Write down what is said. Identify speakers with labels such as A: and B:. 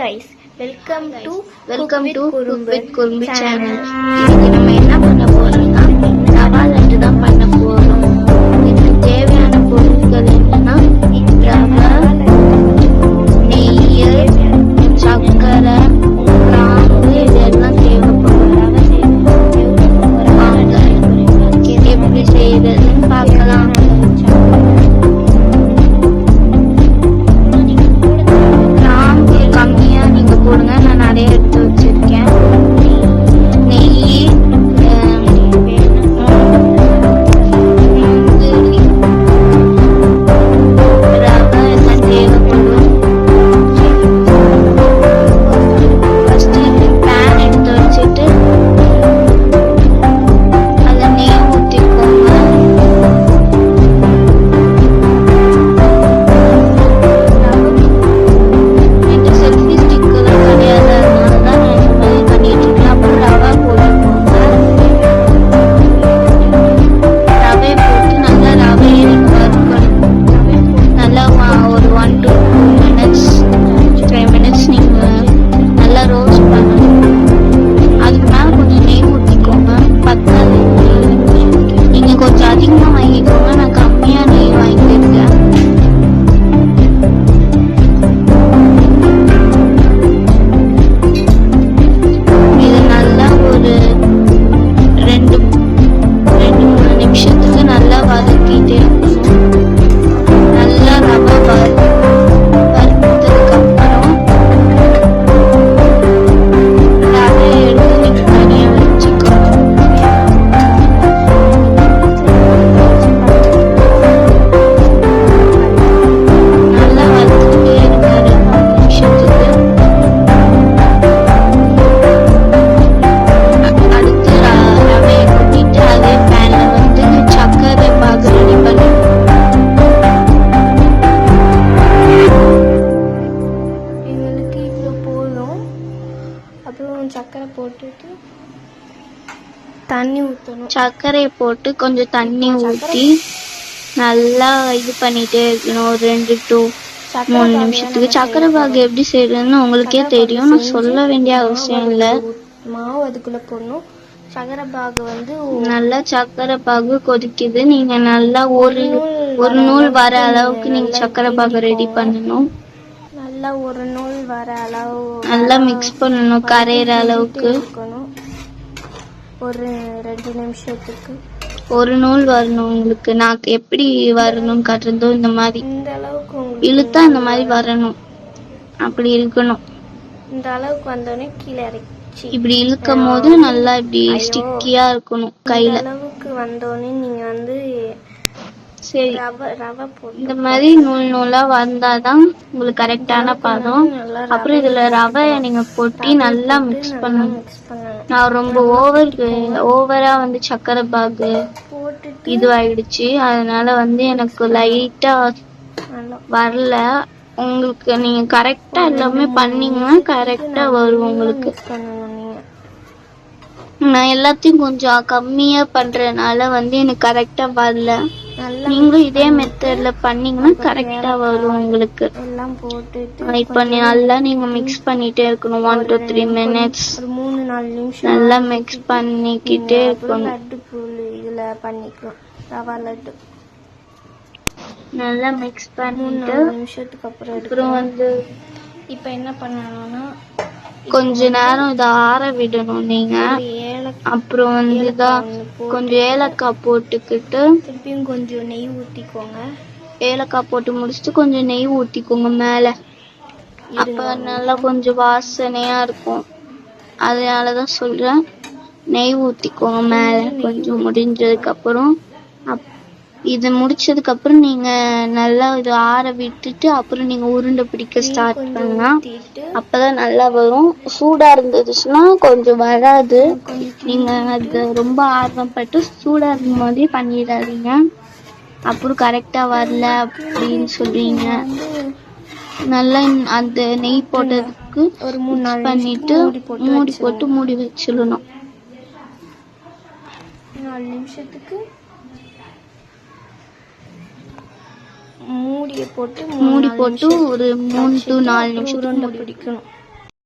A: guys, welcome to
B: Cook with Kurumbi channel. இன்னைக்கு நம்ம என்ன பண்ண போறோம்னா ரவா லட்டு தான் பண்ண போறோம். இதுக்கு தேவையான பொருட்கள் என்னன்னா ரவை, நெய், சர்க்கரை, கிராம்பு இதெல்லாம் தேவைப்படும். வாங்க எப்படி செய்யறதுன்னு பார்க்கலாம். கிராம்பு கம்மியா நீங்க போடுங்க, நான் நிறைய எடுத்து வச்சிருக்கேன். நெய், ரவை எல்லாம் தேவைப்படும். ஃபர்ஸ்ட் பேன் எடுத்து வச்சுட்டு அதில் நெய் ஊற்றிக்கோங்க. என்கிட்ட செல்ஃபி ஸ்டிக்கர் கிடையாது, அதனால தான் நான் இந்த மாதிரி பண்ணிட்டு இருக்கேன். அப்புறம் ரவை போட்டுக்கோங்க. ரவையை போட்டு நல்லா ரவையை நீங்கள் வறுக்கணும். நல்லா ஒரு 1 to 2 minutes 5 minutes நீங்கள் நல்லா ரோஸ்ட் பண்ணணும். அதுக்கு மேலே கொஞ்சம் நெய் ஊற்றிக்கோங்க. பத்தாது, நீங்கள் கொஞ்சம் அதிகமாக வாங்கிக்கோங்க, நான் கம்மியாக நெய் வாங்கியிருக்கேன். இது நல்லா ஒரு 2-3 நிமிஷத்துக்கு நல்லா வதக்கிட்டே இருக்கணும். நல்லா ரவை வறுத்ததுக்கு அப்புறம் ரவையை எடுத்து நீங்கள் தனியாக வச்சுக்கணும். நல்லா வறுத்துட்டே இருங்க 2-3 நிமிஷத்துக்கு. அடுத்து ரவையை கொட்டிட்டு அதே பேன்ல வந்து சர்க்கரை பாகு ரெடி பண்ணி
A: எங்களுக்கு இவ்வளோ போதும். அப்புறம் சர்க்கரை போட்டுட்டு தண்ணி ஊற்றணும்.
B: சர்க்கரையை போட்டு கொஞ்சம் தண்ணி ஊற்றி நல்லா இது பண்ணிட்டே இருக்கணும். ஒரு 2 to 3 நிமிஷத்துக்கு. சர்க்கரை பாகு எப்படி செய்யறதுன்னு உங்களுக்கே தெரியும், நான் சொல்ல வேண்டிய அவசியம் இல்லை.
A: மாவு அதுக்குள்ளே போடணும். சர்க்கரை பாகு வந்து
B: நல்லா சர்க்கரை பாகு கொதிக்குது. நீங்க நல்லா ஒரு நூல் வர அளவுக்கு நீங்க சர்க்கரை பாகு ரெடி பண்ணணும்.
A: நல்லா ஒரு நூல் வர அளவு
B: நல்லா மிக்ஸ் பண்ணணும், கரையிற அளவுக்கு.
A: இருக்கணும். ஒரு 2 நிமிஷத்துக்கு
B: ஒரு நூல் வரணும் உங்களுக்கு. நான் எப்படி வரணும்னு காட்டுறதோ இந்த மாதிரி
A: இந்த அளவுக்கு உங்களுக்கு
B: இழுத்தா இந்த மாதிரி வரணும். அப்படி இருக்கணும்.
A: இந்த அளவுக்கு வந்தோடனே கீழே இறக்கி
B: இப்படி இழுக்கும் போது நல்லா இப்படி ஸ்டிக்கியா இருக்கணும் கையில.
A: இந்த அளவுக்கு வந்தோடனே நீங்க வந்து
B: சரி,
A: ரவை போட்டு
B: இந்த மாதிரி நூலா வந்தாதான் உங்களுக்கு கரெக்டான பதம். அப்புறம் இதுல ரவையை நீங்க கொட்டி நல்லா மிக்ஸ் பண்ணணும்.
A: மிக்ஸ் பண்ணணும்.
B: நான் ரொம்ப ஓவரா வந்து சர்க்கரை பாகு
A: போட்டுட்டு
B: இதுவாயிடுச்சு, அதனால வந்து எனக்கு லைட்டா
A: நல்லா
B: வரல. உங்களுக்கு நீங்க கரெக்டா எல்லாமே பண்ணீங்கன்னா கரெக்டா வரும் உங்களுக்கு.
A: மிக்ஸ் பண்ணணும். நீங்க
B: நான் எல்லாத்தையும் கொஞ்சம் கம்மியா பண்றதுனால வந்து எனக்கு கரெக்டா வரல.
A: நல்லா
B: நீங்களும் இதே மெத்தட்ல பண்ணீங்கன்னா கரெக்டா வரும் உங்களுக்கு.
A: எல்லாம் போட்டுட்டு
B: இப்ப நல்லா நீங்க மிக்ஸ் பண்ணிட்டே இருக்கணும். 1 to 3 minutes
A: ஒரு 3-4 நிமிஷம்
B: நல்லா மிக்ஸ் பண்ணிக்கிட்டே இருக்கணும்.
A: லட்டு பூல் இதுல பண்ணிக்கலாம். ரவா லட்டு
B: நல்லா மிக்ஸ் பண்ணிட்டு
A: 3-4 நிமிஷத்துக்கு அப்புறம்
B: அப்புறம் வந்து
A: இப்போ என்ன பண்ணணும்னா
B: கொஞ்ச நேரம் இதை ஆற விடணும் நீங்க. அப்புறம் வந்து இதான் கொஞ்சம் ஏலக்காய் போட்டுக்கிட்டு
A: திருப்பியும் கொஞ்சம் நெய் ஊற்றிக்கோங்க.
B: ஏலக்காய் போட்டு முடிச்சுட்டு கொஞ்சம் நெய் ஊற்றிக்கோங்க மேலே. அப்போ நல்லா கொஞ்சம் வாசனையா இருக்கும். அதனாலதான் சொல்றேன், நெய் ஊற்றிக்கோங்க மேலே கொஞ்சம். முடிஞ்சதுக்கு அப்புறம் இது முடிச்சதுக்கு அப்புறம் நீங்க நல்லா இது ஆற விட்டுட்டு அப்புறம் நீங்க உருண்டை பிடிக்க ஸ்டார்ட் பண்ணலாம். அப்பதான் நல்லா வரும். சூடா இருந்துச்சுன்னா கொஞ்சம் வராது. நீங்க அது ரொம்ப ஆர்வப்பட்டு சூடா இருக்கும் போதே பண்ணிடாதீங்க, அப்புறம் கரெக்டா வரல அப்படின்னு சொல்றீங்க. நல்லா அந்த நெய் போட்டதுக்கு
A: ஒரு
B: மிக்ஸ் பண்ணிட்டு மூடி வச்சிடணும்.
A: 4 நிமிஷத்துக்கு மூடி போட்டு
B: ஒரு 3 to 4 நிமிஷத்துக்கு
A: உருண்டை பிடிக்கணும்.